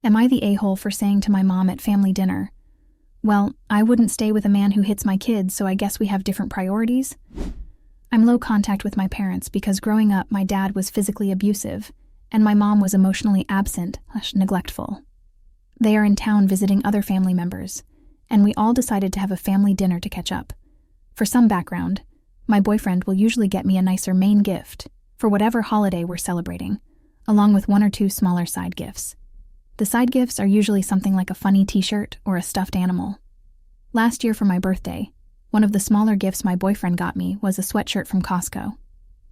Am I the a-hole for saying to my mom at family dinner, "Well, I wouldn't stay with a man who hits my kids, so I guess we have different priorities"? I'm low contact with my parents because growing up my dad was physically abusive, and my mom was emotionally absent, neglectful. They are in town visiting other family members, and we all decided to have a family dinner to catch up. For some background, my boyfriend will usually get me a nicer main gift for whatever holiday we're celebrating, along with one or two smaller side gifts. The side gifts are usually something like a funny t-shirt or a stuffed animal. Last year for my birthday, one of the smaller gifts my boyfriend got me was a sweatshirt from Costco.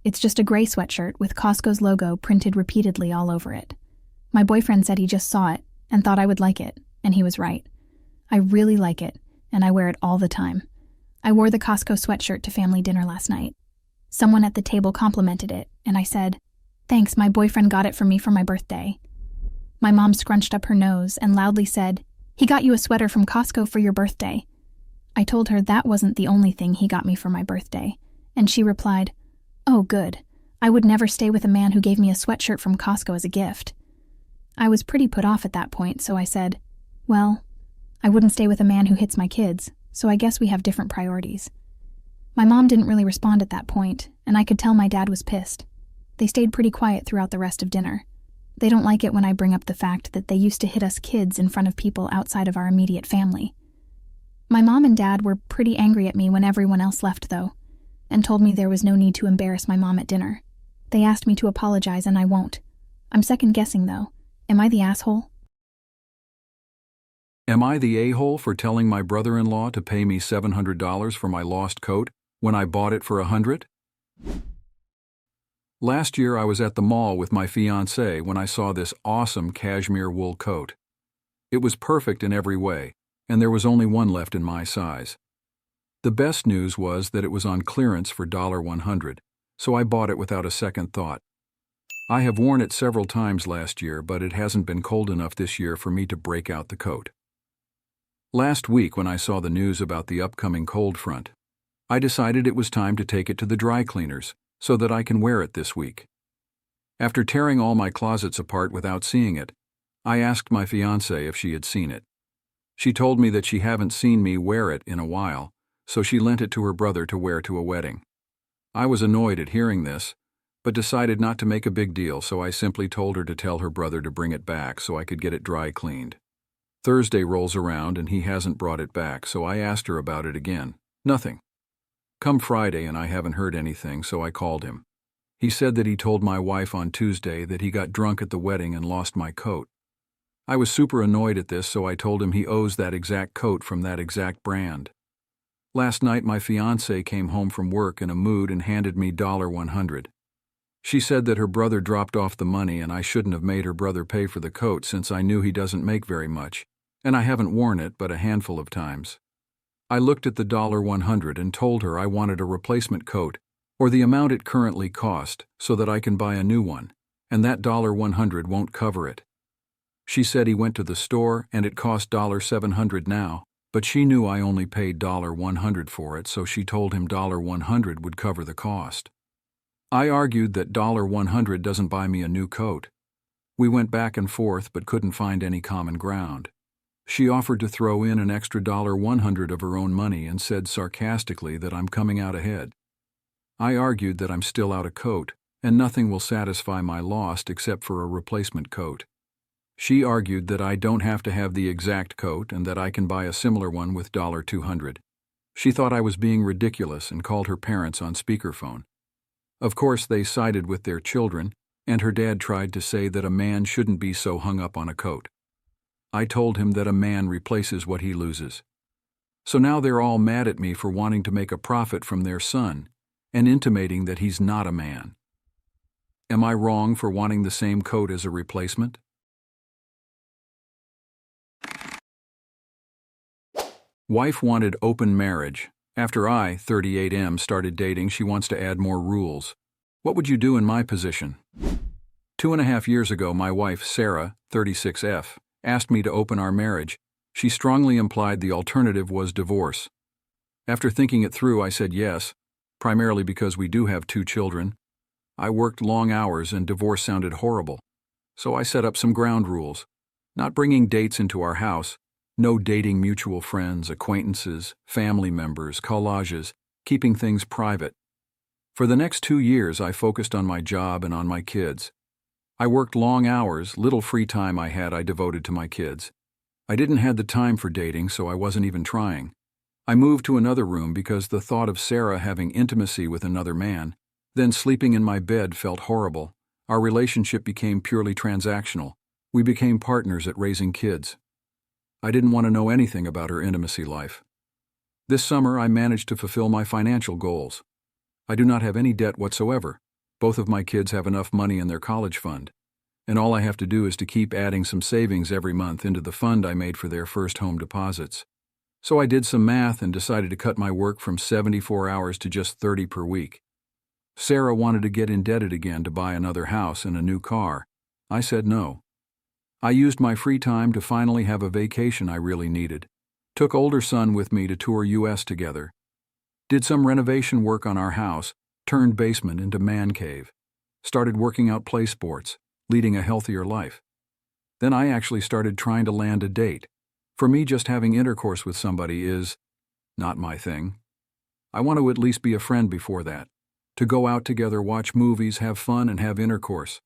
It's just a gray sweatshirt with Costco's logo printed repeatedly all over it. My boyfriend said he just saw it and thought I would like it, and he was right. I really like it, and I wear it all the time. I wore the Costco sweatshirt to family dinner last night. Someone at the table complimented it, and I said, "Thanks, my boyfriend got it for me for my birthday." My mom scrunched up her nose and loudly said, "He got you a sweater from Costco for your birthday." I told her that wasn't the only thing he got me for my birthday, and she replied, "Oh, good. I would never stay with a man who gave me a sweatshirt from Costco as a gift." I was pretty put off at that point, so I said, "Well, I wouldn't stay with a man who hits my kids, so I guess we have different priorities." My mom didn't really respond at that point, and I could tell my dad was pissed. They stayed pretty quiet throughout the rest of dinner. They don't like it when I bring up the fact that they used to hit us kids in front of people outside of our immediate family. My mom and dad were pretty angry at me when everyone else left, though, and told me there was no need to embarrass my mom at dinner. They asked me to apologize, and I won't. I'm second-guessing, though. Am I the asshole? Am I the a-hole for telling my brother-in-law to pay me $700 for my lost coat when I bought it for $100? Last year I was at the mall with my fiancé when I saw this awesome cashmere wool coat. It was perfect in every way, and there was only one left in my size. The best news was that it was on clearance for $100, so I bought it without a second thought. I have worn it several times last year, but it hasn't been cold enough this year for me to break out the coat. Last week when I saw the news about the upcoming cold front, I decided it was time to take it to the dry cleaners so that I can wear it this week. After tearing all my closets apart without seeing it, I asked my fiancée if she had seen it. She told me that she hadn't seen me wear it in a while, so she lent it to her brother to wear to a wedding. I was annoyed at hearing this, but decided not to make a big deal, so I simply told her to tell her brother to bring it back so I could get it dry cleaned. Thursday rolls around and he hasn't brought it back, so I asked her about it again. Nothing. Come Friday and I haven't heard anything, so I called him. He said that he told my wife on Tuesday that he got drunk at the wedding and lost my coat. I was super annoyed at this, so I told him he owes that exact coat from that exact brand. Last night my fiancée came home from work in a mood and handed me $100. She said that her brother dropped off the money and I shouldn't have made her brother pay for the coat since I knew he doesn't make very much, and I haven't worn it but a handful of times. I looked at the $100 and told her I wanted a replacement coat, or the amount it currently cost, so that I can buy a new one, and that $100 won't cover it. She said he went to the store and it cost $700 now, but she knew I only paid $100 for it, so she told him $100 would cover the cost. I argued that $100 doesn't buy me a new coat. We went back and forth but couldn't find any common ground. She offered to throw in an extra $100 of her own money and said sarcastically that I'm coming out ahead. I argued that I'm still out of coat, and nothing will satisfy my loss except for a replacement coat. She argued that I don't have to have the exact coat and that I can buy a similar one with $200. She thought I was being ridiculous and called her parents on speakerphone. Of course, they sided with their children, and her dad tried to say that a man shouldn't be so hung up on a coat. I told him that a man replaces what he loses. So now they're all mad at me for wanting to make a profit from their son and intimating that he's not a man. Am I wrong for wanting the same coat as a replacement? Wife wanted open marriage. After I, 38M, started dating, she wants to add more rules. What would you do in my position? 2.5 years ago, my wife, Sarah, 36F, asked me to open our marriage. She strongly implied the alternative was divorce. After thinking it through, I said yes, primarily because we do have 2 children. I worked long hours and divorce sounded horrible. So I set up some ground rules. Not bringing dates into our house, no dating mutual friends, acquaintances, family members, collages, keeping things private. For the next 2 years, I focused on my job and on my kids. I worked long hours, little free time I had I devoted to my kids. I didn't have the time for dating, so I wasn't even trying. I moved to another room because the thought of Sarah having intimacy with another man, then sleeping in my bed felt horrible. Our relationship became purely transactional. We became partners at raising kids. I didn't want to know anything about her intimacy life. This summer, I managed to fulfill my financial goals. I do not have any debt whatsoever. Both of my kids have enough money in their college fund, and all I have to do is to keep adding some savings every month into the fund I made for their first home deposits. So I did some math and decided to cut my work from 74 hours to just 30 per week. Sarah wanted to get indebted again to buy another house and a new car. I said no. I used my free time to finally have a vacation I really needed. Took older son with me to tour US together. Did some renovation work on our house, turned basement into man cave. Started working out play sports, leading a healthier life. Then I actually started trying to land a date. For me, just having intercourse with somebody is not my thing. I want to at least be a friend before that. To go out together, watch movies, have fun, and have intercourse.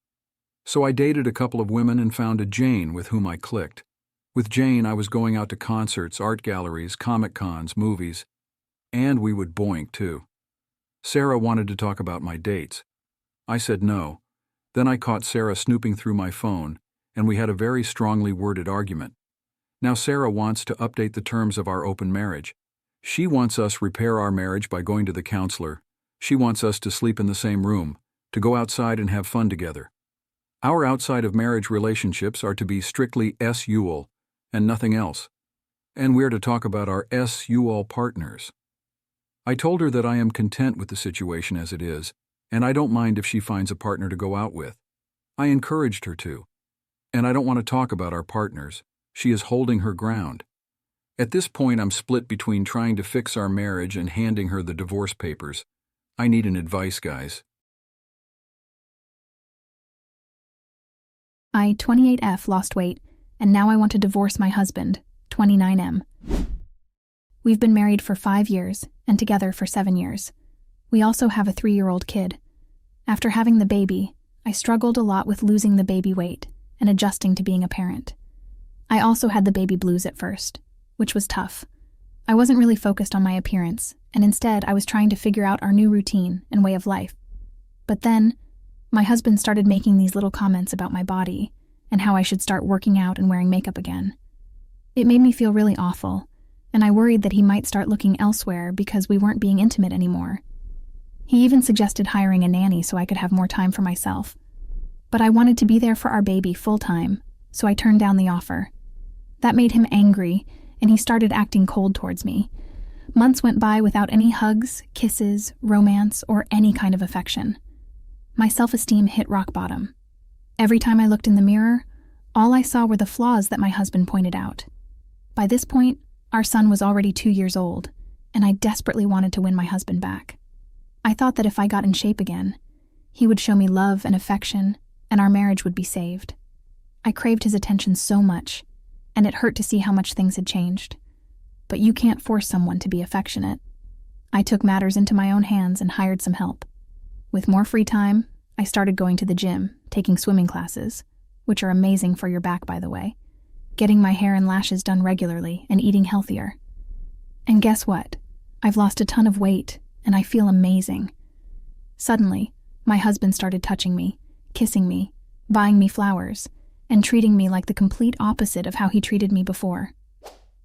So I dated a couple of women and found a Jane with whom I clicked. With Jane, I was going out to concerts, art galleries, comic cons, movies. And we would boink, too. Sarah wanted to talk about my dates. I said no. Then I caught Sarah snooping through my phone, and we had a very strongly worded argument. Now Sarah wants to update the terms of our open marriage. She wants us repair our marriage by going to the counselor. She wants us to sleep in the same room, to go outside and have fun together. Our outside of marriage relationships are to be strictly SUL and nothing else. And we're to talk about our SUL partners. I told her that I am content with the situation as it is, and I don't mind if she finds a partner to go out with. I encouraged her to. And I don't want to talk about our partners. She is holding her ground. At this point, I'm split between trying to fix our marriage and handing her the divorce papers. I need an advice, guys. I, 28F, lost weight, and now I want to divorce my husband, 29M. We've been married for 5 years, and together for 7 years. We also have a 3-year-old kid. After having the baby, I struggled a lot with losing the baby weight and adjusting to being a parent. I also had the baby blues at first, which was tough. I wasn't really focused on my appearance, and instead I was trying to figure out our new routine and way of life. But then, my husband started making these little comments about my body and how I should start working out and wearing makeup again. It made me feel really awful, and I worried that he might start looking elsewhere because we weren't being intimate anymore. He even suggested hiring a nanny so I could have more time for myself. But I wanted to be there for our baby full-time, so I turned down the offer. That made him angry, and he started acting cold towards me. Months went by without any hugs, kisses, romance, or any kind of affection. My self-esteem hit rock bottom. Every time I looked in the mirror, all I saw were the flaws that my husband pointed out. By this point, our son was already 2 years old, and I desperately wanted to win my husband back. I thought that if I got in shape again, he would show me love and affection, and our marriage would be saved. I craved his attention so much, and it hurt to see how much things had changed. But you can't force someone to be affectionate. I took matters into my own hands and hired some help. With more free time, I started going to the gym, taking swimming classes, which are amazing for your back, by the way, getting my hair and lashes done regularly, and eating healthier. And guess what? I've lost a ton of weight, and I feel amazing. Suddenly, my husband started touching me, kissing me, buying me flowers, and treating me like the complete opposite of how he treated me before.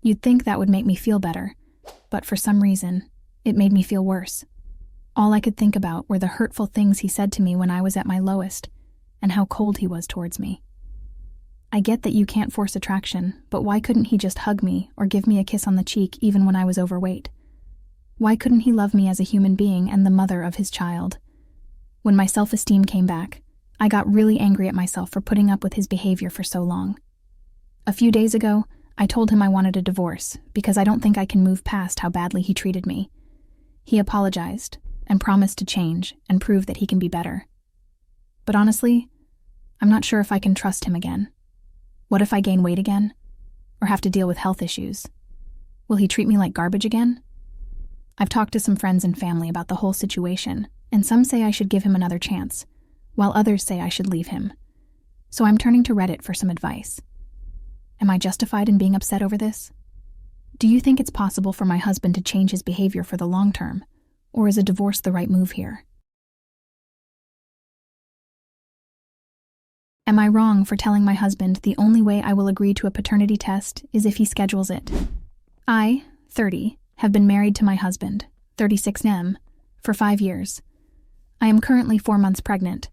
You'd think that would make me feel better, but for some reason, it made me feel worse. All I could think about were the hurtful things he said to me when I was at my lowest, and how cold he was towards me. I get that you can't force attraction, but why couldn't he just hug me or give me a kiss on the cheek even when I was overweight? Why couldn't he love me as a human being and the mother of his child? When my self-esteem came back, I got really angry at myself for putting up with his behavior for so long. A few days ago, I told him I wanted a divorce because I don't think I can move past how badly he treated me. He apologized and promised to change and prove that he can be better. But honestly, I'm not sure if I can trust him again. What if I gain weight again? Or have to deal with health issues? Will he treat me like garbage again? I've talked to some friends and family about the whole situation, and some say I should give him another chance, while others say I should leave him. So I'm turning to Reddit for some advice. Am I justified in being upset over this? Do you think it's possible for my husband to change his behavior for the long term, or is a divorce the right move here? Am I wrong for telling my husband the only way I will agree to a paternity test is if he schedules it? I, 30, have been married to my husband, 36nem, for 5 years. I am currently 4 months pregnant.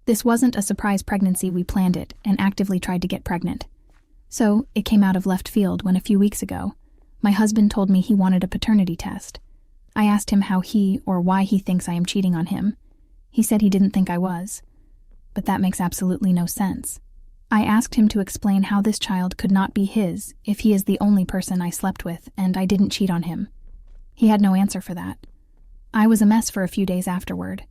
This wasn't a surprise pregnancy. We planned it and actively tried to get pregnant. So it came out of left field when a few weeks ago, my husband told me he wanted a paternity test. I asked him how he or why he thinks I am cheating on him. He said he didn't think I was. But that makes absolutely no sense. I asked him to explain how this child could not be his if he is the only person I slept with and I didn't cheat on him. He had no answer for that. I was a mess for a few days afterward.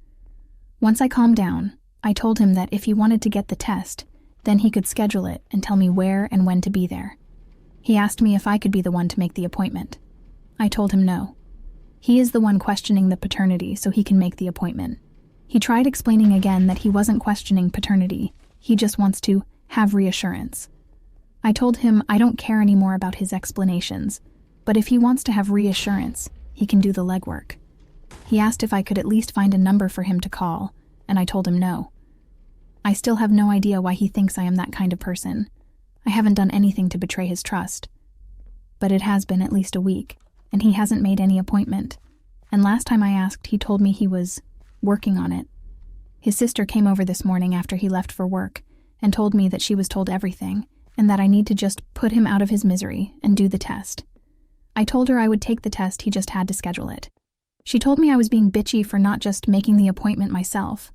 Once I calmed down, I told him that if he wanted to get the test, then he could schedule it and tell me where and when to be there. He asked me if I could be the one to make the appointment. I told him no. He is the one questioning the paternity, so he can make the appointment. He tried explaining again that he wasn't questioning paternity, he just wants to have reassurance. I told him I don't care anymore about his explanations, but if he wants to have reassurance, he can do the legwork. He asked if I could at least find a number for him to call, and I told him no. I still have no idea why he thinks I am that kind of person. I haven't done anything to betray his trust. But it has been at least a week, and he hasn't made any appointment. And last time I asked, he told me he was working on it. His sister came over this morning after he left for work and told me that she was told everything and that I need to just put him out of his misery and do the test. I told her I would take the test, he just had to schedule it. She told me I was being bitchy for not just making the appointment myself,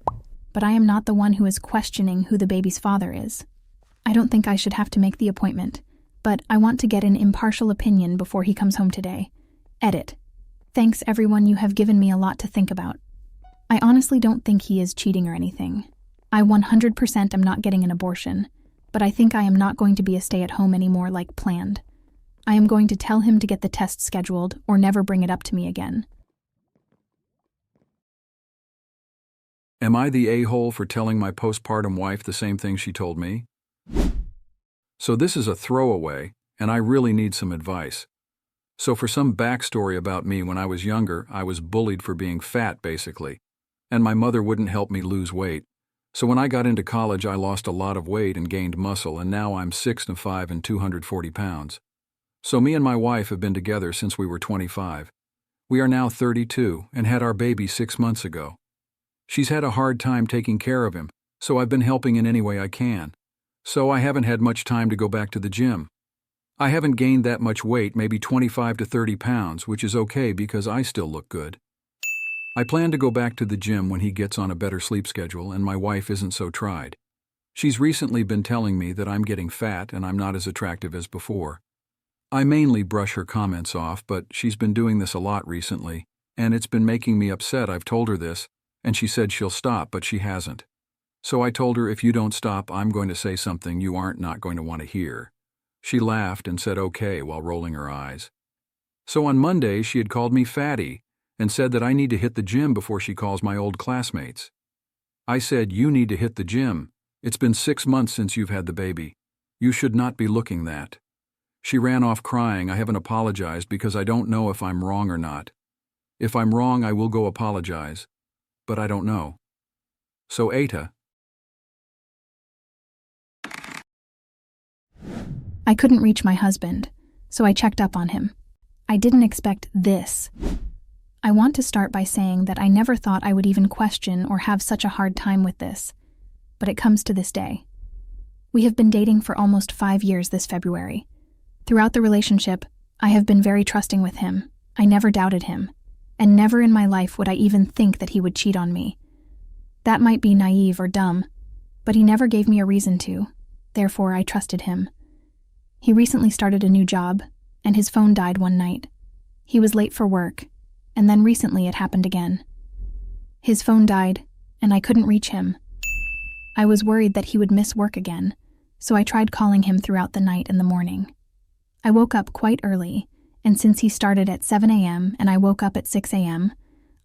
but I am not the one who is questioning who the baby's father is. I don't think I should have to make the appointment, but I want to get an impartial opinion before he comes home today. Edit. Thanks everyone, you have given me a lot to think about. I honestly don't think he is cheating or anything. I 100% am not getting an abortion, but I think I am not going to be a stay-at-home anymore like planned. I am going to tell him to get the test scheduled or never bring it up to me again. Am I the a-hole for telling my postpartum wife the same thing she told me? So this is a throwaway, and I really need some advice. So for some backstory about me, when I was younger, I was bullied for being fat, basically. And my mother wouldn't help me lose weight. So when I got into college, I lost a lot of weight and gained muscle, and now I'm 6'5" and 240 pounds. So me and my wife have been together since we were 25. We are now 32 and had our baby 6 months ago. She's had a hard time taking care of him, so I've been helping in any way I can. So I haven't had much time to go back to the gym. I haven't gained that much weight, maybe 25 to 30 pounds, which is okay because I still look good. I plan to go back to the gym when he gets on a better sleep schedule and my wife isn't so tried. She's recently been telling me that I'm getting fat and I'm not as attractive as before. I mainly brush her comments off, but she's been doing this a lot recently, and it's been making me upset. I've told her this, and she said she'll stop, but she hasn't. So I told her, if you don't stop, I'm going to say something you aren't not going to want to hear. She laughed and said okay while rolling her eyes. So on Monday, she had called me fatty and said that I need to hit the gym before she calls my old classmates. I said, you need to hit the gym. It's been 6 months since you've had the baby. You should not be looking that. She ran off crying. I haven't apologized because I don't know if I'm wrong or not. If I'm wrong, I will go apologize, but I don't know. So Aita. I couldn't reach my husband, so I checked up on him. I didn't expect this. I want to start by saying that I never thought I would even question or have such a hard time with this, but it comes to this day. We have been dating for almost 5 years this February. Throughout the relationship, I have been very trusting with him. I never doubted him, and never in my life would I even think that he would cheat on me. That might be naive or dumb, but he never gave me a reason to, therefore I trusted him. He recently started a new job, and his phone died one night. He was late for work, and then recently it happened again. His phone died, and I couldn't reach him. I was worried that he would miss work again, so I tried calling him throughout the night and the morning. I woke up quite early, and since he started at 7 a.m. and I woke up at 6 a.m.,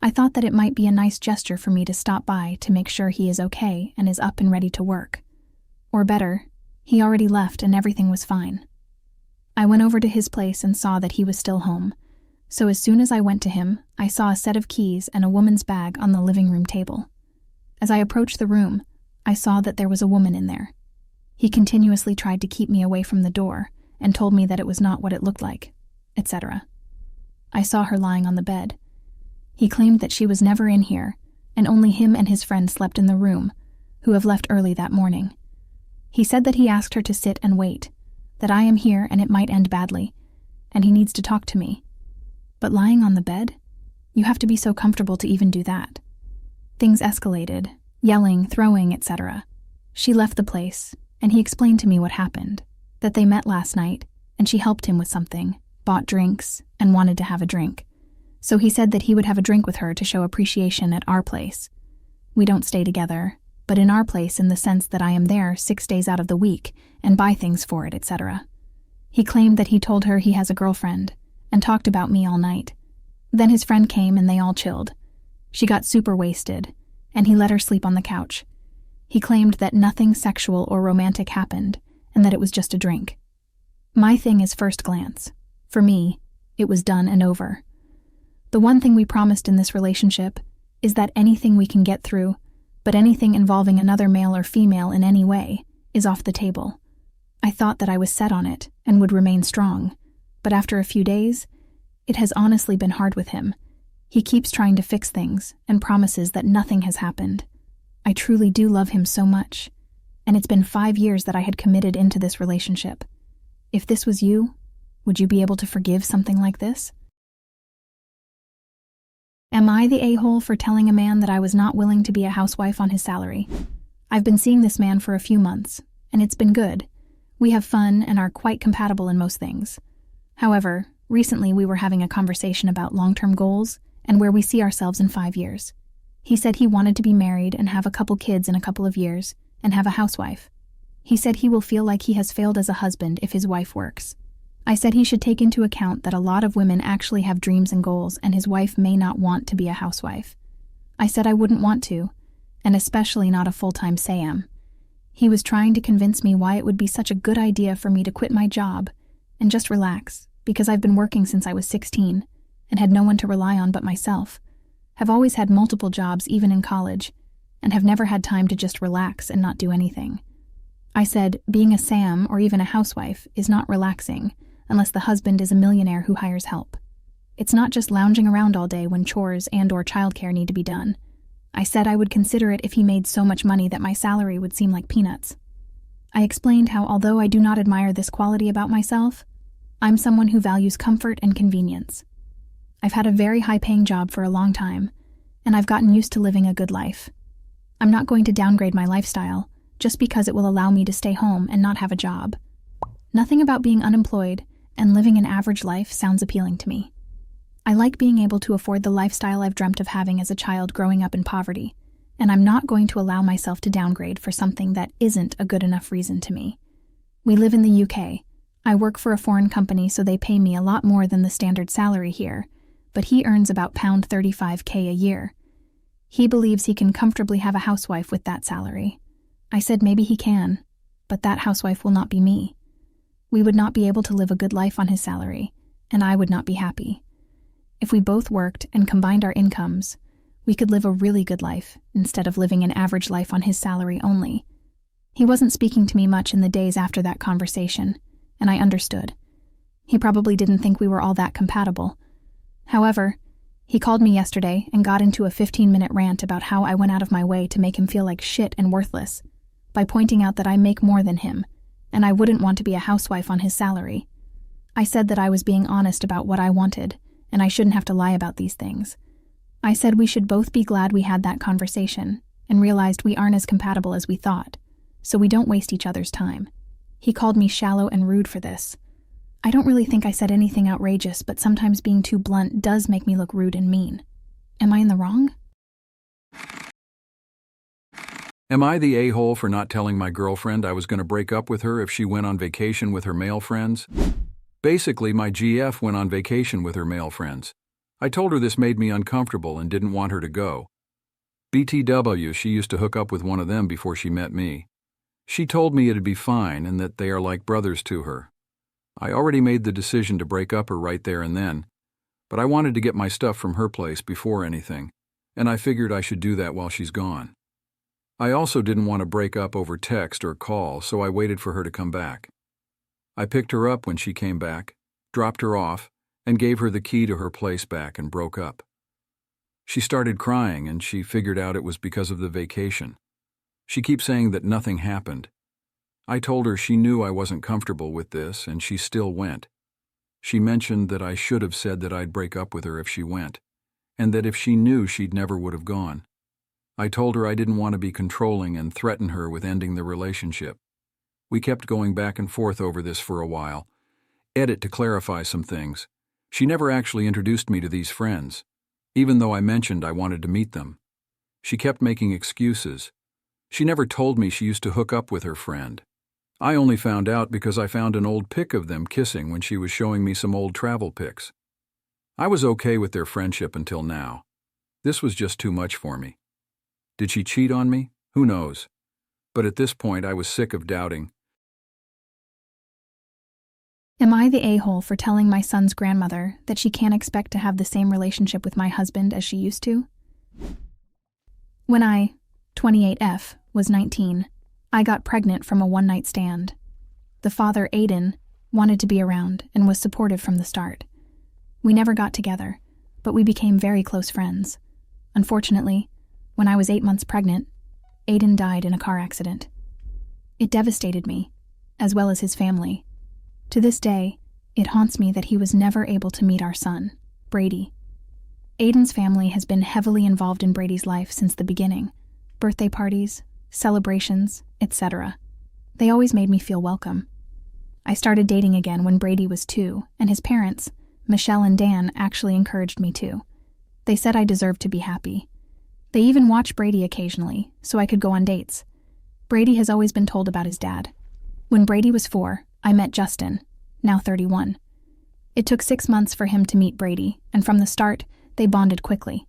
I thought that it might be a nice gesture for me to stop by to make sure he is okay and is up and ready to work. Or better, he already left and everything was fine. I went over to his place and saw that he was still home, so as soon as I went to him, I saw a set of keys and a woman's bag on the living room table. As I approached the room, I saw that there was a woman in there. He continuously tried to keep me away from the door and told me that it was not what it looked like, etc. I saw her lying on the bed. He claimed that she was never in here, and only him and his friend slept in the room, who have left early that morning. He said that he asked her to sit and wait, that I am here and it might end badly, and he needs to talk to me. But lying on the bed? You have to be so comfortable to even do that. Things escalated, yelling, throwing, etc. She left the place, and he explained to me what happened, that they met last night, and she helped him with something, bought drinks, and wanted to have a drink. So he said that he would have a drink with her to show appreciation at our place. We don't stay together, but in our place in the sense that I am there 6 days out of the week and buy things for it, etc. He claimed that he told her he has a girlfriend and talked about me all night. Then his friend came and they all chilled. She got super wasted, and he let her sleep on the couch. He claimed that nothing sexual or romantic happened and that it was just a drink. My thing is first glance. For me, it was done and over. The one thing we promised in this relationship is that anything we can get through, but anything involving another male or female in any way, is off the table. I thought that I was set on it and would remain strong, but after a few days, it has honestly been hard with him. He keeps trying to fix things and promises that nothing has happened. I truly do love him so much, and it's been 5 years that I had committed into this relationship. If this was you, would you be able to forgive something like this? Am I the a-hole for telling a man that I was not willing to be a housewife on his salary? I've been seeing this man for a few months, and it's been good. We have fun and are quite compatible in most things. However, recently we were having a conversation about long-term goals and where we see ourselves in 5 years. He said he wanted to be married and have a couple kids in a couple of years and have a housewife. He said he will feel like he has failed as a husband if his wife works. I said he should take into account that a lot of women actually have dreams and goals and his wife may not want to be a housewife. I said I wouldn't want to, and especially not a full-time SAM. He was trying to convince me why it would be such a good idea for me to quit my job and just relax, because I've been working since I was 16 and had no one to rely on but myself, have always had multiple jobs even in college, and have never had time to just relax and not do anything. I said being a SAM or even a housewife is not relaxing unless the husband is a millionaire who hires help. It's not just lounging around all day when chores and/or childcare need to be done. I said I would consider it if he made so much money that my salary would seem like peanuts. I explained how although I do not admire this quality about myself, I'm someone who values comfort and convenience. I've had a very high-paying job for a long time, and I've gotten used to living a good life. I'm not going to downgrade my lifestyle just because it will allow me to stay home and not have a job. Nothing about being unemployed and living an average life sounds appealing to me. I like being able to afford the lifestyle I've dreamt of having as a child growing up in poverty, and I'm not going to allow myself to downgrade for something that isn't a good enough reason to me. We live in the UK. I work for a foreign company, so they pay me a lot more than the standard salary here, but he earns about £35k a year. He believes he can comfortably have a housewife with that salary. I said maybe he can, but that housewife will not be me. We would not be able to live a good life on his salary, and I would not be happy. If we both worked and combined our incomes, we could live a really good life instead of living an average life on his salary only. He wasn't speaking to me much in the days after that conversation, and I understood. He probably didn't think we were all that compatible. However, he called me yesterday and got into a 15-minute rant about how I went out of my way to make him feel like shit and worthless, by pointing out that I make more than him, and I wouldn't want to be a housewife on his salary. I said that I was being honest about what I wanted, and I shouldn't have to lie about these things. I said we should both be glad we had that conversation, and realized we aren't as compatible as we thought, so we don't waste each other's time. He called me shallow and rude for this. I don't really think I said anything outrageous, but sometimes being too blunt does make me look rude and mean. Am I in the wrong? Am I the a-hole for not telling my girlfriend I was going to break up with her if she went on vacation with her male friends? Basically, my GF went on vacation with her male friends. I told her this made me uncomfortable and didn't want her to go. BTW, she used to hook up with one of them before she met me. She told me it'd be fine and that they are like brothers to her. I already made the decision to break up her right there and then, but I wanted to get my stuff from her place before anything, and I figured I should do that while she's gone. I also didn't want to break up over text or call, so I waited for her to come back. I picked her up when she came back, dropped her off, and gave her the key to her place back and broke up. She started crying and she figured out it was because of the vacation. She keeps saying that nothing happened. I told her she knew I wasn't comfortable with this and she still went. She mentioned that I should have said that I'd break up with her if she went, and that if she knew she'd never would have gone. I told her I didn't want to be controlling and threaten her with ending the relationship. We kept going back and forth over this for a while. Edit to clarify some things. She never actually introduced me to these friends, even though I mentioned I wanted to meet them. She kept making excuses. She never told me she used to hook up with her friend. I only found out because I found an old pic of them kissing when she was showing me some old travel pics. I was okay with their friendship until now. This was just too much for me. Did she cheat on me? Who knows? But at this point I was sick of doubting. Am I the a-hole for telling my son's grandmother that she can't expect to have the same relationship with my husband as she used to? When I, 28F, was 19, I got pregnant from a one-night stand. The father, Aiden, wanted to be around and was supportive from the start. We never got together, but we became very close friends. Unfortunately, when I was 8 months pregnant, Aiden died in a car accident. It devastated me, as well as his family. To this day, it haunts me that he was never able to meet our son, Brady. Aiden's family has been heavily involved in Brady's life since the beginning. Birthday parties, celebrations, etc. They always made me feel welcome. I started dating again when Brady was 2, and his parents, Michelle and Dan, actually encouraged me too. They said I deserved to be happy. They even watched Brady occasionally, so I could go on dates. Brady has always been told about his dad. When Brady was 4, I met Justin, now 31. It took 6 months for him to meet Brady, and from the start, they bonded quickly.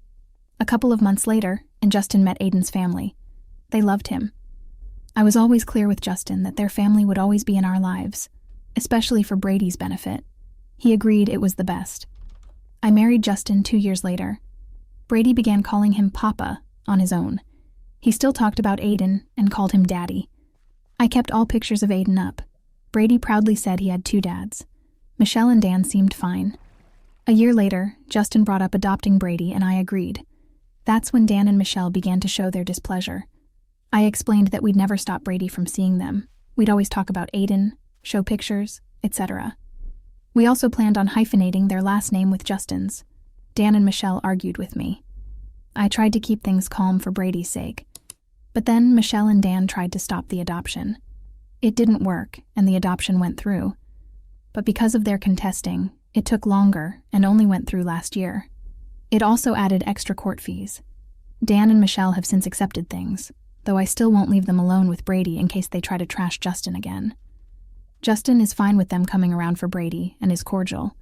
A couple of months later, and Justin met Aiden's family. They loved him. I was always clear with Justin that their family would always be in our lives, especially for Brady's benefit. He agreed it was the best. I married Justin 2 years later. Brady began calling him Papa on his own. He still talked about Aiden and called him Daddy. I kept all pictures of Aiden up. Brady proudly said he had 2 dads. Michelle and Dan seemed fine. A year later, Justin brought up adopting Brady and I agreed. That's when Dan and Michelle began to show their displeasure. I explained that we'd never stop Brady from seeing them. We'd always talk about Aiden, show pictures, etc. We also planned on hyphenating their last name with Justin's. Dan and Michelle argued with me. I tried to keep things calm for Brady's sake. But then Michelle and Dan tried to stop the adoption. It didn't work, and the adoption went through. But because of their contesting, it took longer and only went through last year. It also added extra court fees. Dan and Michelle have since accepted things, though I still won't leave them alone with Brady in case they try to trash Justin again. Justin is fine with them coming around for Brady and is cordial,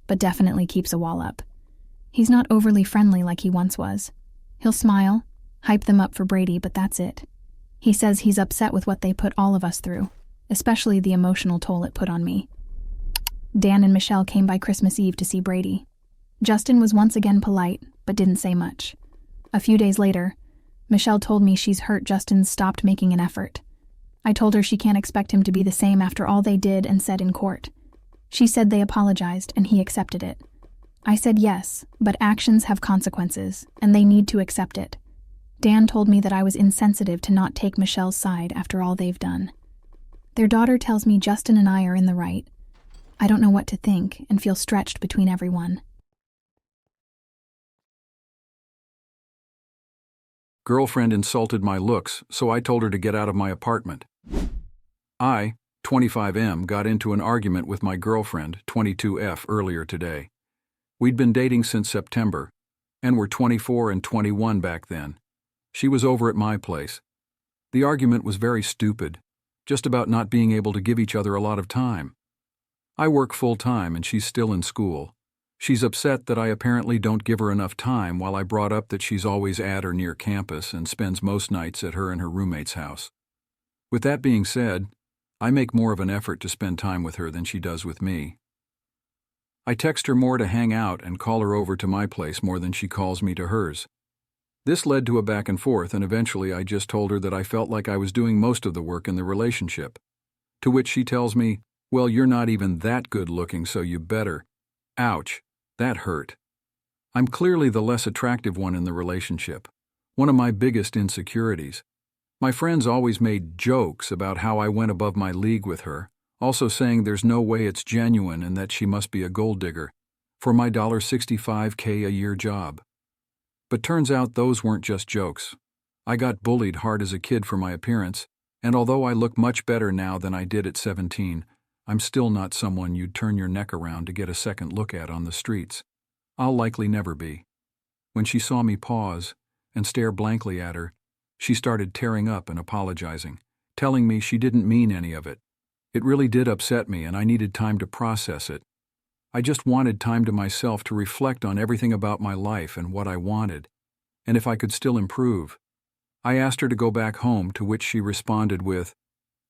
but definitely keeps a wall up. He's not overly friendly like he once was. He'll smile, hype them up for Brady, but that's it. He says he's upset with what they put all of us through, especially the emotional toll it put on me. Dan and Michelle came by Christmas Eve to see Brady. Justin was once again polite, but didn't say much. A few days later, Michelle told me she's hurt Justin stopped making an effort. I told her she can't expect him to be the same after all they did and said in court. She said they apologized and he accepted it. I said yes, but actions have consequences, and they need to accept it. Dan told me that I was insensitive to not take Michelle's side after all they've done. Their daughter tells me Justin and I are in the right. I don't know what to think and feel stretched between everyone. Girlfriend insulted my looks, so I told her to get out of my apartment. I, 25M, got into an argument with my girlfriend, 22F, earlier today. We'd been dating since September, and were 24 and 21 back then. She was over at my place. The argument was very stupid, just about not being able to give each other a lot of time. I work full-time and she's still in school. She's upset that I apparently don't give her enough time while I brought up that she's always at or near campus and spends most nights at her and her roommate's house. With that being said, I make more of an effort to spend time with her than she does with me. I text her more to hang out and call her over to my place more than she calls me to hers. This led to a back and forth, and eventually I just told her that I felt like I was doing most of the work in the relationship. To which she tells me, "Well, you're not even that good looking, so you better." Ouch, that hurt. I'm clearly the less attractive one in the relationship, one of my biggest insecurities. My friends always made jokes about how I went above my league with her, also saying there's no way it's genuine and that she must be a gold digger for my $65K a year job. But turns out those weren't just jokes. I got bullied hard as a kid for my appearance, and although I look much better now than I did at 17, I'm still not someone you'd turn your neck around to get a second look at on the streets. I'll likely never be. When she saw me pause and stare blankly at her, she started tearing up and apologizing, telling me she didn't mean any of it. It really did upset me and I needed time to process it. I just wanted time to myself to reflect on everything about my life and what I wanted, and if I could still improve. I asked her to go back home, to which she responded with,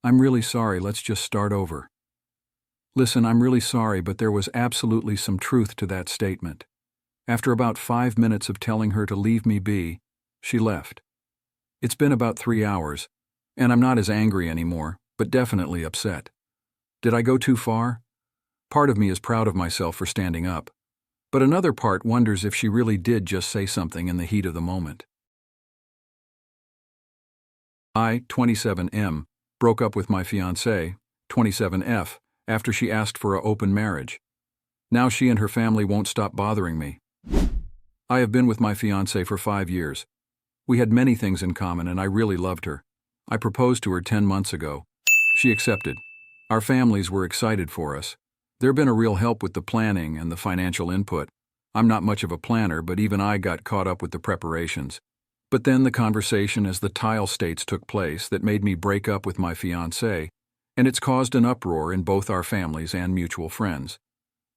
"I'm really sorry, let's just start over." Listen, I'm really sorry, but there was absolutely some truth to that statement. After about 5 minutes of telling her to leave me be, she left. It's been about 3 hours, and I'm not as angry anymore, but definitely upset. Did I go too far? Part of me is proud of myself for standing up, but another part wonders if she really did just say something in the heat of the moment. I, 27M, broke up with my fiancée, 27F, after she asked for an open marriage. Now she and her family won't stop bothering me. I have been with my fiancée for 5 years. We had many things in common and I really loved her. I proposed to her 10 months ago. She accepted. Our families were excited for us. They've been a real help with the planning and the financial input. I'm not much of a planner, but even I got caught up with the preparations. But then the conversation as the tile states took place that made me break up with my fiancé, and it's caused an uproar in both our families and mutual friends.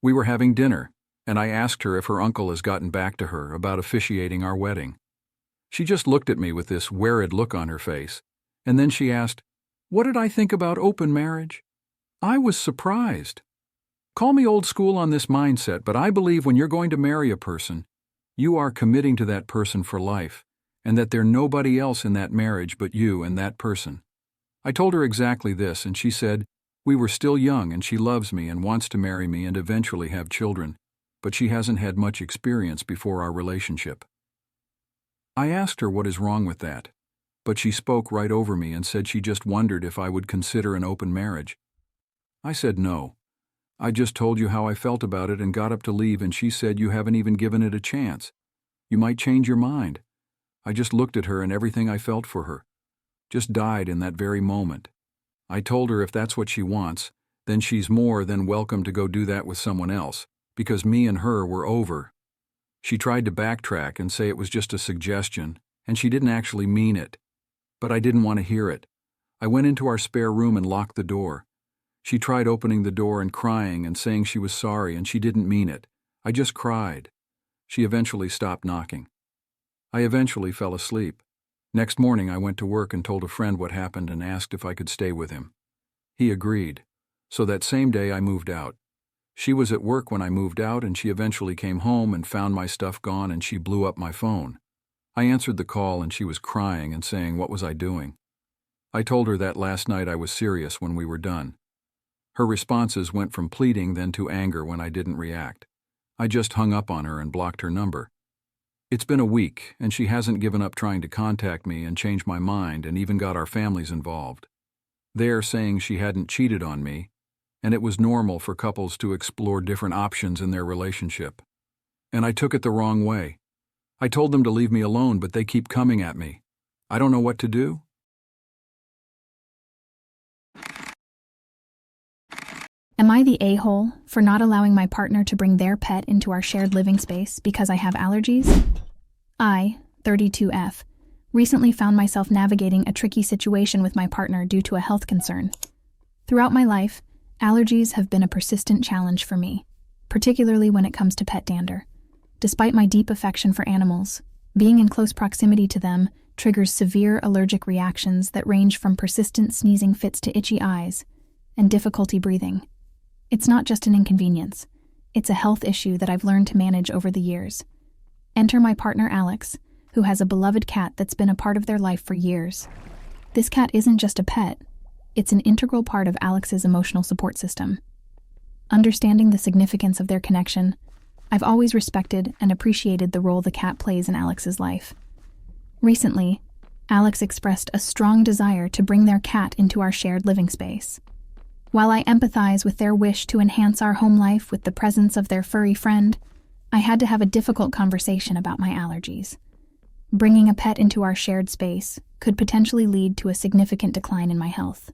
We were having dinner, and I asked her if her uncle has gotten back to her about officiating our wedding. She just looked at me with this worried look on her face, and then she asked, "What did I think about open marriage?" I was surprised. Call me old school on this mindset, but I believe when you're going to marry a person, you are committing to that person for life, and that there's nobody else in that marriage but you and that person. I told her exactly this, and she said, "We were still young and she loves me and wants to marry me and eventually have children, but she hasn't had much experience before our relationship." I asked her what is wrong with that, but she spoke right over me and said she just wondered if I would consider an open marriage. I said no. I just told you how I felt about it and got up to leave, and she said you haven't even given it a chance. You might change your mind. I just looked at her and everything I felt for her just died in that very moment. I told her if that's what she wants, then she's more than welcome to go do that with someone else, because me and her were over. She tried to backtrack and say it was just a suggestion, and she didn't actually mean it. But I didn't want to hear it. I went into our spare room and locked the door. She tried opening the door and crying and saying she was sorry and she didn't mean it. I just cried. She eventually stopped knocking. I eventually fell asleep. Next morning I went to work and told a friend what happened and asked if I could stay with him. He agreed. So that same day I moved out. She was at work when I moved out, and she eventually came home and found my stuff gone, and she blew up my phone. I answered the call and she was crying and saying what was I doing. I told her that last night I was serious when we were done. Her responses went from pleading then to anger when I didn't react. I just hung up on her and blocked her number. It's been a week, and she hasn't given up trying to contact me and change my mind, and even got our families involved. They're saying she hadn't cheated on me, and it was normal for couples to explore different options in their relationship. And I took it the wrong way. I told them to leave me alone, but they keep coming at me. I don't know what to do. Am I the a-hole for not allowing my partner to bring their pet into our shared living space because I have allergies? I, 32F, Recently found myself navigating a tricky situation with my partner due to a health concern. Throughout my life, allergies have been a persistent challenge for me, particularly when it comes to pet dander. Despite my deep affection for animals, being in close proximity to them triggers severe allergic reactions that range from persistent sneezing fits to itchy eyes and difficulty breathing. It's not just an inconvenience, it's a health issue that I've learned to manage over the years. Enter my partner Alex, who has a beloved cat that's been a part of their life for years. This cat isn't just a pet, it's an integral part of Alex's emotional support system. Understanding the significance of their connection, I've always respected and appreciated the role the cat plays in Alex's life. Recently, Alex expressed a strong desire to bring their cat into our shared living space. While I empathize with their wish to enhance our home life with the presence of their furry friend, I had to have a difficult conversation about my allergies. Bringing a pet into our shared space could potentially lead to a significant decline in my health.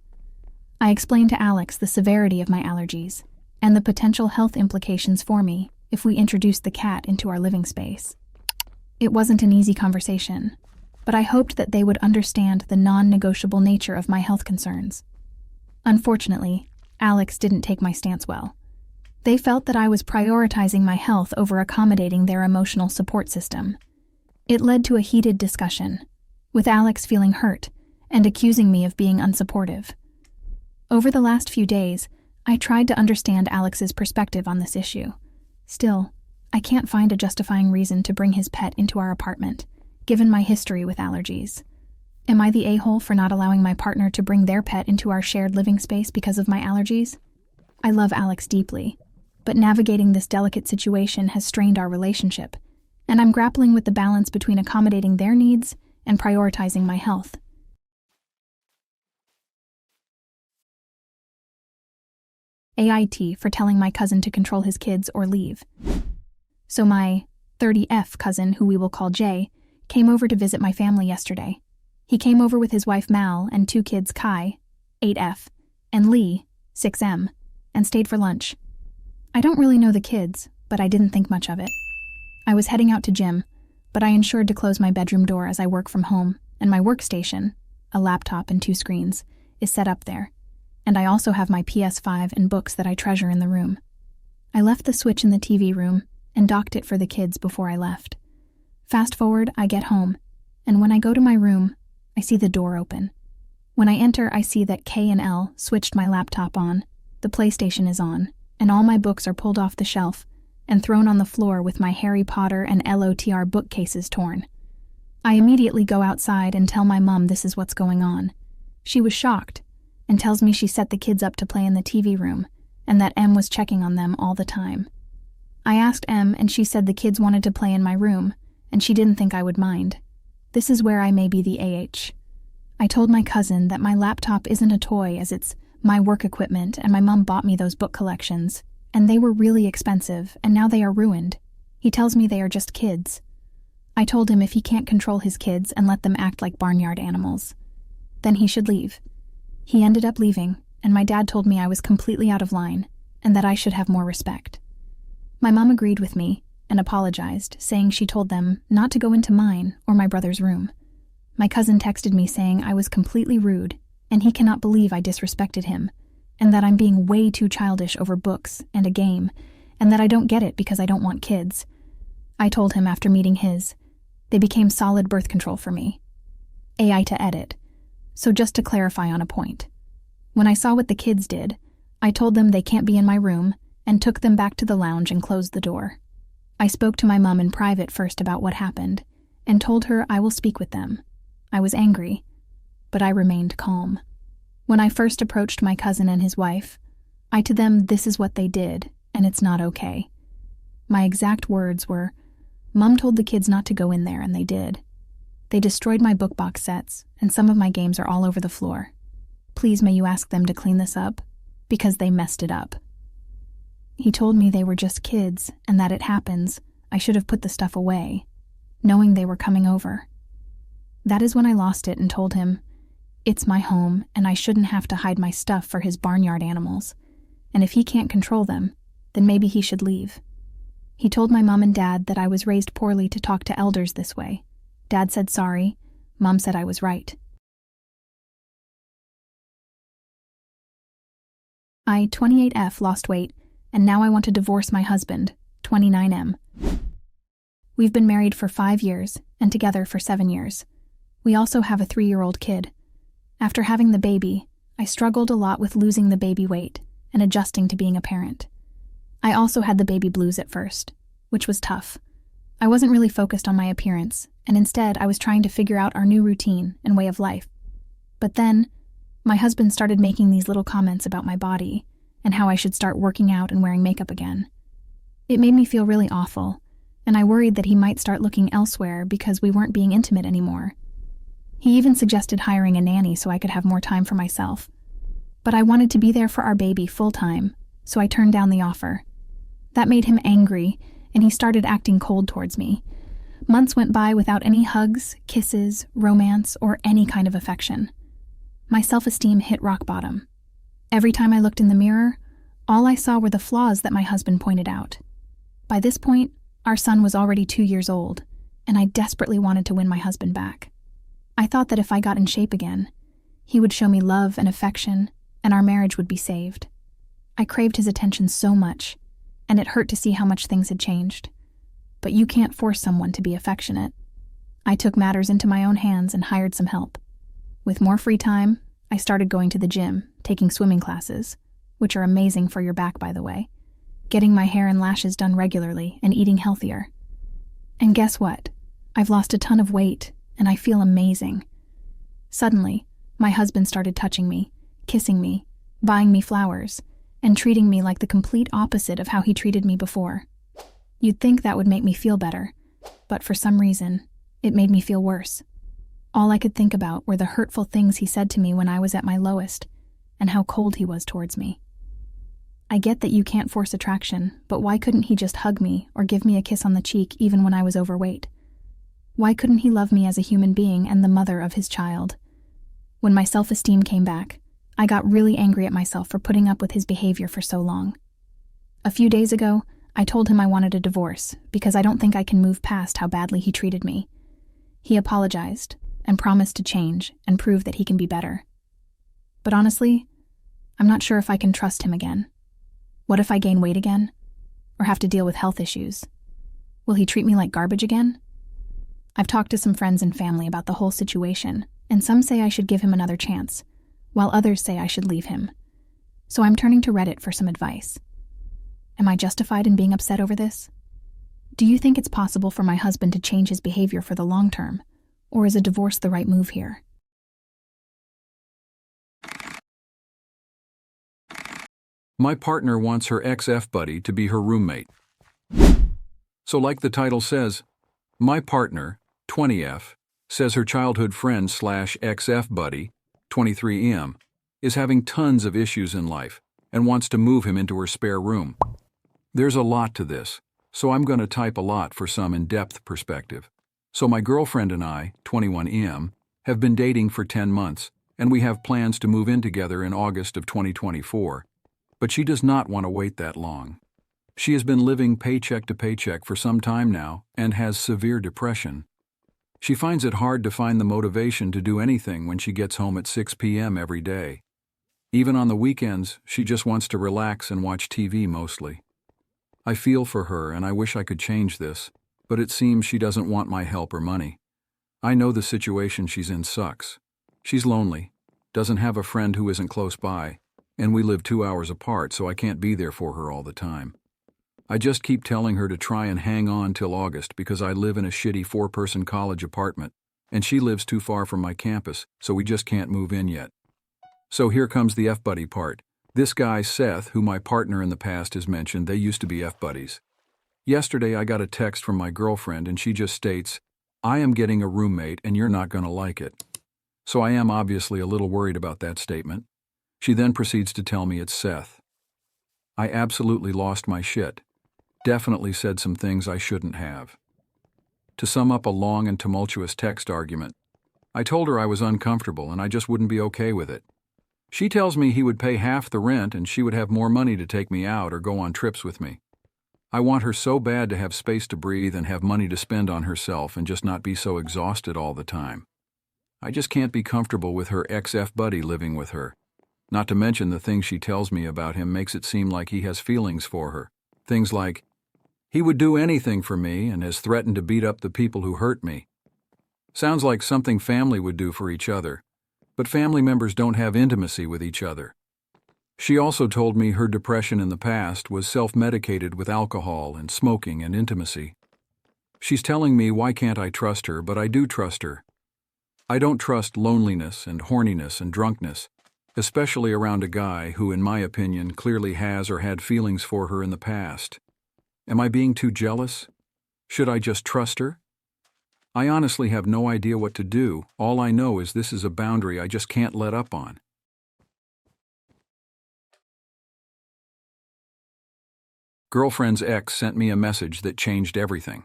I explained to Alex the severity of my allergies and the potential health implications for me if we introduced the cat into our living space. It wasn't an easy conversation, but I hoped that they would understand the non-negotiable nature of my health concerns. Unfortunately, Alex didn't take my stance well. They felt that I was prioritizing my health over accommodating their emotional support system. It led to a heated discussion, with Alex feeling hurt and accusing me of being unsupportive. Over the last few days, I tried to understand Alex's perspective on this issue. Still, I can't find a justifying reason to bring his pet into our apartment, given my history with allergies. Am I the a-hole for not allowing my partner to bring their pet into our shared living space because of my allergies? I love Alex deeply, but navigating this delicate situation has strained our relationship, and I'm grappling with the balance between accommodating their needs and prioritizing my health. AIT for telling my cousin to control his kids or leave. So my 30F cousin, who we will call Jay, came over to visit my family yesterday. He came over with his wife Mal and 2 kids Kai, 8F, and Lee, 6M, and stayed for lunch. I don't really know the kids, but I didn't think much of it. I was heading out to gym, but I ensured to close my bedroom door as I work from home, and my workstation, a laptop and 2 screens, is set up there. And I also have my PS5 and books that I treasure in the room. I left the Switch in the TV room and docked it for the kids before I left. Fast forward, I get home, and when I go to my room, I see the door open. When I enter, I see that K and L switched my laptop on, the PlayStation is on, and all my books are pulled off the shelf and thrown on the floor with my Harry Potter and LOTR bookcases torn. I immediately go outside and tell my mom this is what's going on. She was shocked and tells me she set the kids up to play in the TV room and that M was checking on them all the time. I asked M and she said the kids wanted to play in my room and she didn't think I would mind. This is where I may be the AH. I told my cousin that my laptop isn't a toy as it's my work equipment and my mom bought me those book collections and they were really expensive and now they are ruined. He tells me they are just kids. I told him if he can't control his kids and let them act like barnyard animals, then he should leave. He ended up leaving, and my dad told me I was completely out of line and that I should have more respect. My mom agreed with me and apologized, saying she told them not to go into mine or my brother's room. My cousin texted me saying I was completely rude and he cannot believe I disrespected him, and that I'm being way too childish over books and a game, and that I don't get it because I don't want kids. I told him after meeting his, they became solid birth control for me. Aita edit. So just to clarify on a point. When I saw what the kids did, I told them they can't be in my room and took them back to the lounge and closed the door. I spoke to my mom in private first about what happened and told her I will speak with them. I was angry, but I remained calm. When I first approached my cousin and his wife, I told them this is what they did and it's not okay. My exact words were, Mom told the kids not to go in there and they did. They destroyed my book box sets, and some of my games are all over the floor. Please may you ask them to clean this up, because they messed it up. He told me they were just kids, and that it happens, I should have put the stuff away, knowing they were coming over. That is when I lost it and told him, it's my home, and I shouldn't have to hide my stuff for his barnyard animals, and if he can't control them, then maybe he should leave. He told my mom and dad that I was raised poorly to talk to elders this way. Dad said sorry, Mom said I was right. I, 28F, lost weight, and now I want to divorce my husband, 29M. We've been married for 5 years and together for 7 years. We also have a 3-year-old kid. After having the baby, I struggled a lot with losing the baby weight and adjusting to being a parent. I also had the baby blues at first, which was tough. I wasn't really focused on my appearance, and instead I was trying to figure out our new routine and way of life. But then, my husband started making these little comments about my body and how I should start working out and wearing makeup again. It made me feel really awful, and I worried that he might start looking elsewhere because we weren't being intimate anymore. He even suggested hiring a nanny so I could have more time for myself. But I wanted to be there for our baby full-time, so I turned down the offer. That made him angry, and he started acting cold towards me. Months went by without any hugs, kisses, romance, or any kind of affection. My self-esteem hit rock bottom. Every time I looked in the mirror, all I saw were the flaws that my husband pointed out. By this point, our son was already 2 years old, and I desperately wanted to win my husband back. I thought that if I got in shape again, he would show me love and affection, and our marriage would be saved. I craved his attention so much, and it hurt to see how much things had changed. But you can't force someone to be affectionate. I took matters into my own hands and hired some help. With more free time, I started going to the gym, taking swimming classes, which are amazing for your back, by the way, getting my hair and lashes done regularly, and eating healthier. And guess what? I've lost a ton of weight, and I feel amazing. Suddenly, my husband started touching me, kissing me, buying me flowers, and treating me like the complete opposite of how he treated me before. You'd think that would make me feel better, but for some reason, it made me feel worse. All I could think about were the hurtful things he said to me when I was at my lowest, and how cold he was towards me. I get that you can't force attraction, but why couldn't he just hug me or give me a kiss on the cheek even when I was overweight? Why couldn't he love me as a human being and the mother of his child? When my self-esteem came back, I got really angry at myself for putting up with his behavior for so long. A few days ago, I told him I wanted a divorce because I don't think I can move past how badly he treated me. He apologized and promised to change and prove that he can be better. But honestly, I'm not sure if I can trust him again. What if I gain weight again? Or have to deal with health issues? Will he treat me like garbage again? I've talked to some friends and family about the whole situation, and some say I should give him another chance, while others say I should leave him. So I'm turning to Reddit for some advice. Am I justified in being upset over this? Do you think it's possible for my husband to change his behavior for the long term, or is a divorce the right move here? My partner wants her ex-F buddy to be her roommate. So like the title says, my partner, 20F, says her childhood friend / ex-F buddy, 23M, is having tons of issues in life and wants to move him into her spare room. There's a lot to this, so I'm going to type a lot for some in-depth perspective. So my girlfriend and I, 21M, have been dating for 10 months, and we have plans to move in together in August of 2024. But she does not want to wait that long. She has been living paycheck to paycheck for some time now and has severe depression. She finds it hard to find the motivation to do anything when she gets home at 6 p.m. every day. Even on the weekends, she just wants to relax and watch TV mostly. I feel for her and I wish I could change this, but it seems she doesn't want my help or money. I know the situation she's in sucks. She's lonely, doesn't have a friend who isn't close by, and we live 2 hours apart, so I can't be there for her all the time. I just keep telling her to try and hang on till August because I live in a shitty 4-person college apartment, and she lives too far from my campus, so we just can't move in yet. So here comes the F-buddy part. This guy, Seth, who my partner in the past has mentioned, they used to be F-buddies. Yesterday I got a text from my girlfriend and she just states, I am getting a roommate and you're not gonna like it. So I am obviously a little worried about that statement. She then proceeds to tell me it's Seth. I absolutely lost my shit. Definitely said some things I shouldn't have. To sum up a long and tumultuous text argument, I told her I was uncomfortable and I just wouldn't be okay with it. She tells me he would pay half the rent and she would have more money to take me out or go on trips with me. I want her so bad to have space to breathe and have money to spend on herself and just not be so exhausted all the time. I just can't be comfortable with her ex-F buddy living with her. Not to mention the things she tells me about him makes it seem like he has feelings for her. Things like, he would do anything for me and has threatened to beat up the people who hurt me. Sounds like something family would do for each other, but family members don't have intimacy with each other. She also told me her depression in the past was self-medicated with alcohol and smoking and intimacy. She's telling me why can't I trust her, but I do trust her. I don't trust loneliness and horniness and drunkenness, especially around a guy who, in my opinion, clearly has or had feelings for her in the past. Am I being too jealous? Should I just trust her? I honestly have no idea what to do. All I know is this is a boundary I just can't let up on. Girlfriend's ex sent me a message that changed everything.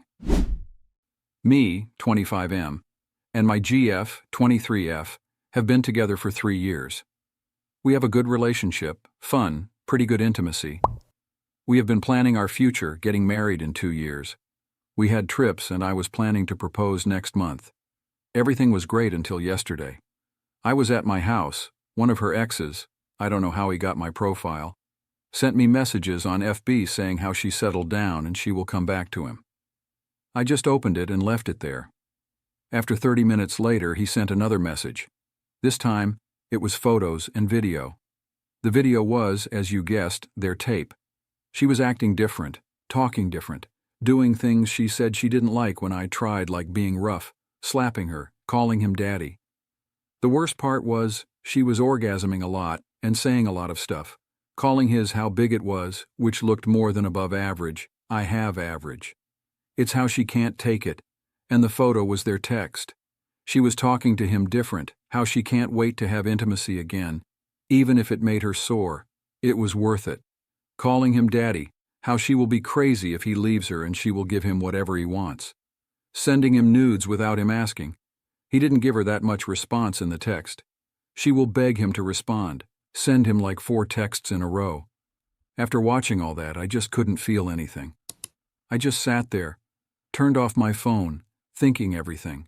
Me, 25M, and my GF, 23F, have been together for 3 years. We have a good relationship, fun, pretty good intimacy. We have been planning our future, getting married in 2 years. We had trips and I was planning to propose next month. Everything was great until yesterday. I was at my house. One of her exes, I don't know how he got my profile, sent me messages on FB saying how she settled down and she will come back to him. I just opened it and left it there. After 30 minutes later, he sent another message. This time, it was photos and video. The video was, as you guessed, their tape. She was acting different, talking different, doing things she said she didn't like when I tried, like being rough, slapping her, calling him daddy. The worst part was, she was orgasming a lot and saying a lot of stuff, calling his how big it was, which looked more than above average. I have average. It's how she can't take it, and the photo was their text. She was talking to him different, how she can't wait to have intimacy again, even if it made her sore. It was worth it. Calling him daddy, how she will be crazy if he leaves her and she will give him whatever he wants. Sending him nudes without him asking. He didn't give her that much response in the text. She will beg him to respond, send him like 4 texts in a row. After watching all that, I just couldn't feel anything. I just sat there, turned off my phone, thinking everything.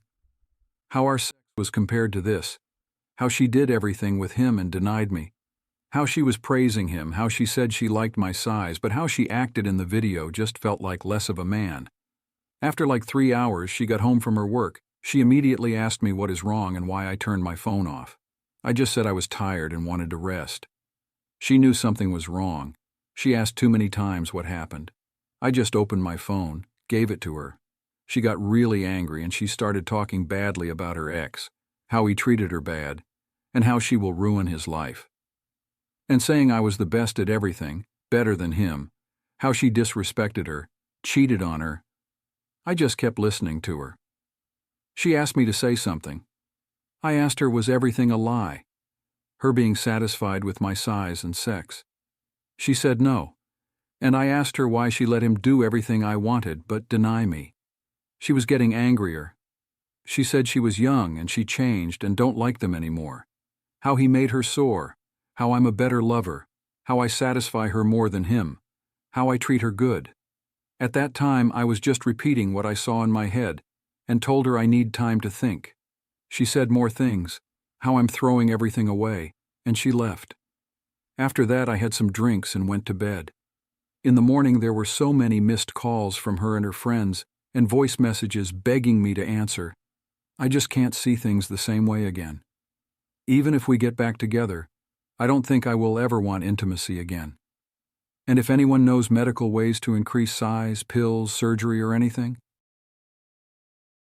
How our sex was compared to this. How she did everything with him and denied me. How she was praising him, how she said she liked my size, but how she acted in the video just felt like less of a man. After like 3 hours, she got home from her work. She immediately asked me what is wrong and why I turned my phone off. I just said I was tired and wanted to rest. She knew something was wrong. She asked too many times what happened. I just opened my phone, gave it to her. She got really angry and she started talking badly about her ex, how he treated her bad, and how she will ruin his life. And saying I was the best at everything, better than him, how she disrespected her, cheated on her. I just kept listening to her. She asked me to say something. I asked her, was everything a lie? Her being satisfied with my size and sex. She said no, and I asked her why she let him do everything I wanted but deny me. She was getting angrier. She said she was young and she changed and don't like them anymore. How he made her sore, how I'm a better lover, how I satisfy her more than him, how I treat her good. At that time, I was just repeating what I saw in my head and told her I need time to think. She said more things, how I'm throwing everything away, and she left. After that, I had some drinks and went to bed. In the morning, there were so many missed calls from her and her friends and voice messages begging me to answer. I just can't see things the same way again. Even if we get back together, I don't think I will ever want intimacy again. And if anyone knows medical ways to increase size, pills, surgery, or anything,